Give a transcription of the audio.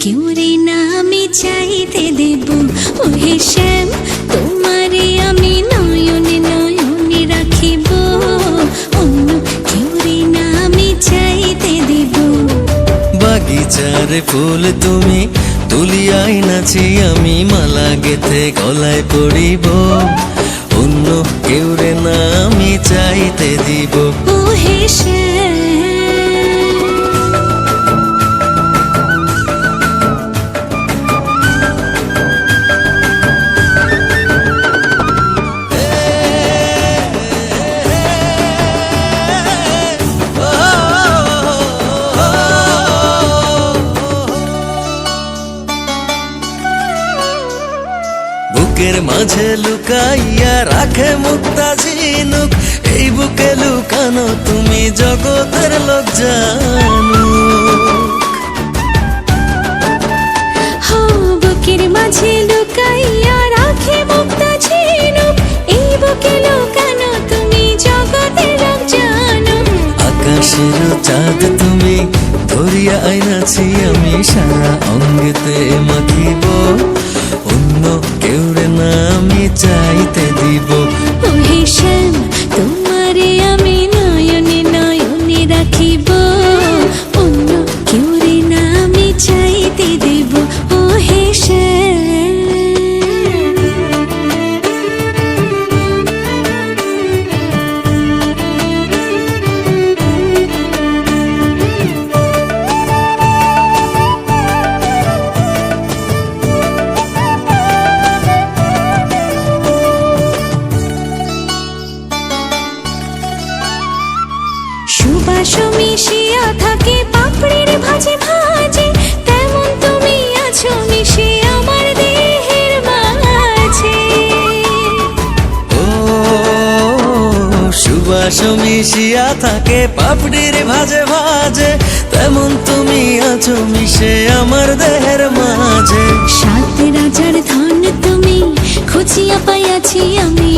কেউ রে না আমি চাইতে দেব। ওহে শ্যাম তোমারে আমি নয়নে নয়নে রাখিব, অন্য কেউ রে না আমি চাইতে দেব। বাগিচার ফুল তুমি তুলিয়াই নাচি আমি মালা গেথে গলায় পড়িব, অন্য কেউ রে না আমি চাইতে দিব। ওহে শ্যাম বুকের মাঝে লুকাইয়া রাখে মুক্তা ঝিনুক, এই বুকে লুকানো তুমি জগতের লোক জানো। বুকের মাঝে লুকাইয়া রাখে মুক্তা ঝিনুক, এই বুকে লুকানো তুমি জগতের লোক জানো। আকাশের চাঁদ তুমি ধরিয়া আইনাছি আমি সারা অঙ্গেতে মাখিব, অন্য কেউ রে না আমি চাইতে দিব। ওহে শ্যাম তোমারে আমি নয়নে নয়নে রাখিব, অন্য কেউ রে না আমি চাইতে দেব। ওহে শ্যাম সুবাস মিশিয়া থাকে পাপড়ির ভাজে ভাজে, তেমন তুমি আছো মিশে আমার দেহের মাঝে। ও সুবাস মিশিয়া থাকে পাপড়ির ভাজে ভাজে, তেমন তুমি আছো মিশে আমার দেহের মাঝে। সাত রাজার ধন তুমি খুঁজিয়া পাইয়াছি আমি